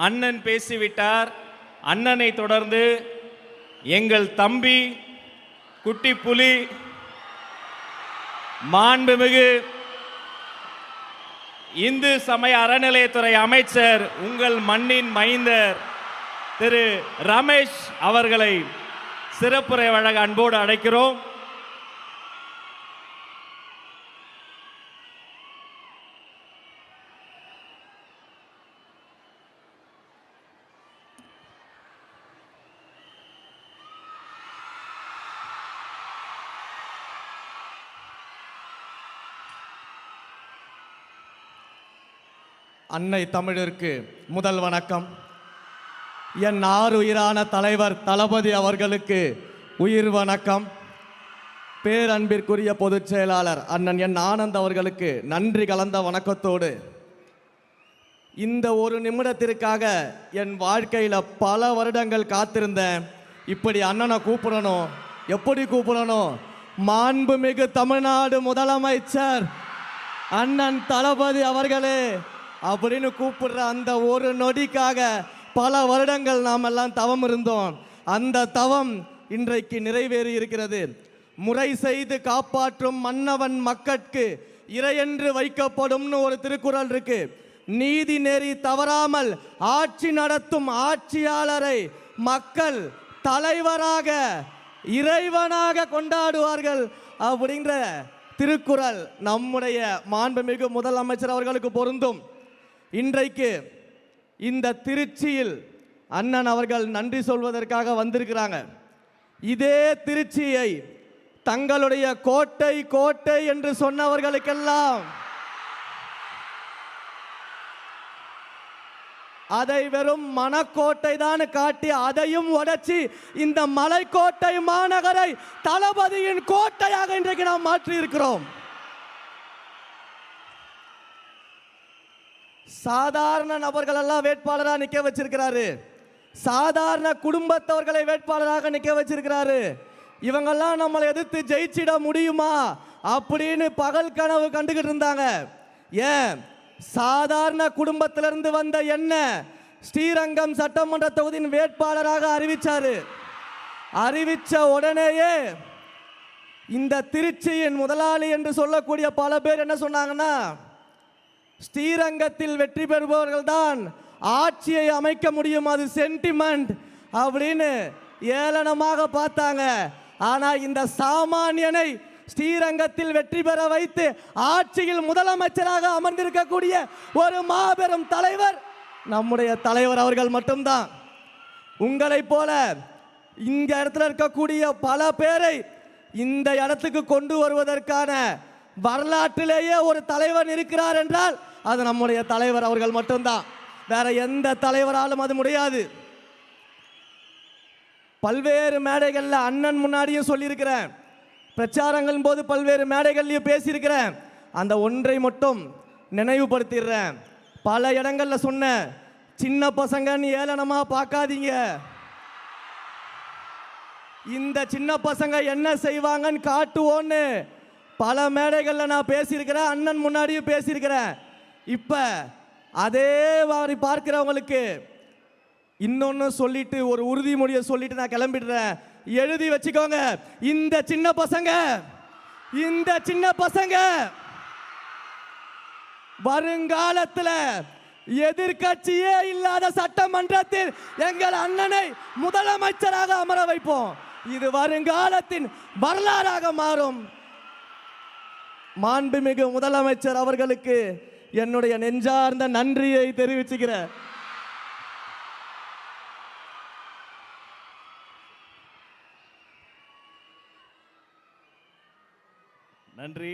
அண்ணன் பேசிவிட்டார். அண்ணனை தொடர்ந்து எங்கள் தம்பி குட்டி புலி மாண்புமிகு இந்து சமய அறநிலையத்துறை அமைச்சர், உங்கள் மண்ணின் மைந்தர் திரு ரமேஷ் அவர்களை சிறப்புரை வழங்க அன்போடு அழைக்கிறோம். அன்னை தமிழிற்கு முதல் வணக்கம். என் ஆருயிரான தலைவர் தளபதி அவர்களுக்கு உயிர் வணக்கம். பேரன்பிற்குரிய பொதுச் செயலாளர் அண்ணன் என் ஆனந்த் அவர்களுக்கு நன்றி கலந்த வணக்கத்தோடு, இந்த ஒரு நிமிடத்திற்காக என் வாழ்க்கையில் பல வருடங்கள் காத்திருந்தேன். இப்படி அண்ணனை கூப்பிடணும், எப்படி கூப்பிடணும், மாண்புமிகு தமிழ்நாடு முதலமைச்சர் அண்ணன் தளபதி அவர்களே அப்படின்னு கூப்பிடுற அந்த ஒரு நொடிக்காக பல வருடங்கள் நாம் எல்லாம் தவம் இருந்தோம். அந்த தவம் இன்றைக்கு நிறைவேறி இருக்கிறது. முறை செய்து காப்பாற்றும் மன்னவன் மக்கட்கு இறையென்று வைக்கப்படும்னு ஒரு திருக்குறள் இருக்கு. நீதி நெறி தவறாமல் ஆட்சி நடத்தும் ஆட்சியாளரை மக்கள் தலைவராக இறைவனாக கொண்டாடுவார்கள் அப்படின்ற திருக்குறள் நம்முடைய மாண்புமிகு முதலமைச்சர் அவர்களுக்கு பொருந்தும். இன்றைக்கு இந்த திருச்சியில் அண்ணன் அவர்கள் நன்றி சொல்வதற்காக வந்திருக்கிறாங்க. இதே திருச்சியை தங்களுடைய கோட்டை கோட்டை என்று சொன்னவர்களுக்கெல்லாம் அதை வெறும் மனக்கோட்டை தான் காட்டி அதையும் உடைச்சி இந்த மலைக்கோட்டை மாநகரை தளபதியின் கோட்டையாக இன்றைக்கு நாம் மாற்றி இருக்கிறோம். சாதாரண நபர்கள் எல்லாம் வேட்பாளராக நிற்க வச்சிருக்கிறாரு. சாதாரண குடும்பத்தவர்களை வேட்பாளராக நிற்க வச்சிருக்கிறாரு. இவங்கெல்லாம் நம்மளை எதிர்த்து ஜெயிச்சிட முடியுமா அப்படின்னு பகல் கனவு கண்டுகிட்டு இருந்தாங்க. ஏன், சாதாரண குடும்பத்திலிருந்து வந்த என்ன ஸ்ரீரங்கம் சட்டமன்ற தொகுதியின் வேட்பாளராக அறிவிச்சாரு. அறிவிச்ச உடனேயே இந்த திருச்சியின் முதலாளி என்று சொல்லக்கூடிய பல பேர் என்ன சொன்னாங்கன்னா, ஸ்ரீரங்கத்தில் வெற்றி பெறுபவர்கள் தான் ஆட்சியை அமைக்க முடியும், அது சென்டிமெண்ட் அப்படின்னு ஏளனமாக பார்த்தாங்க. ஆனால் இந்த சாமானியனை ஸ்ரீரங்கத்தில் வெற்றி பெற வைத்து ஆட்சியில் முதலமைச்சராக அமர்ந்திருக்கக்கூடிய ஒரு மாபெரும் தலைவர் நம்முடைய தலைவர் அவர்கள் மட்டும்தான். உங்களைப் போல இந்த இடத்துல இருக்கக்கூடிய பல பேரை இந்த இடத்துக்கு கொண்டு வருவதற்கான வரலாற்றிலேயே ஒரு தலைவர் இருக்கிறார் என்றால் அது நம்முடைய தலைவர் அவர்கள் மட்டும்தான். வேற எந்த தலைவராலும் அது முடியாது. பல்வேறு மேடைகளில் அண்ணன் முன்னாடியும் சொல்லியிருக்கிறேன், பிரச்சாரங்களின் போது பல்வேறு மேடைகள்லையும் பேசியிருக்கிறேன். அந்த ஒன்றை மட்டும் நினைவுபடுத்திடுறேன். பல இடங்களில் சொன்ன, சின்ன பசங்கன்னு ஏளனமாக பார்க்காதீங்க. இந்த சின்ன பசங்க என்ன செய்வாங்கன்னு காட்டுவோன்னு பல மேடைகளில் நான் பேசியிருக்கிறேன், அண்ணன் முன்னாடியும் பேசியிருக்கிறேன். இப்போ அதே மாதிரி பார்க்கிறவங்களுக்கு இன்னொன்று சொல்லிட்டு ஒரு உறுதிமொழியை சொல்லிட்டு நான் கிளம்பிடுறேன். எழுதி வச்சுக்கோங்க, இந்த சின்ன பசங்க வருங்காலத்தில் எதிர்கட்சியே இல்லாத சட்டமன்றத்தில் எங்கள் அண்ணனை முதலமைச்சராக அமர வைப்போம். இது வருங்காலத்தின் வரலாறாக மாறும். மாண்புமிகு முதலமைச்சர் அவர்களுக்கு என்னுடைய நெஞ்சார்ந்த நன்றியை தெரிவிச்சுக்கிறேன். நன்றி.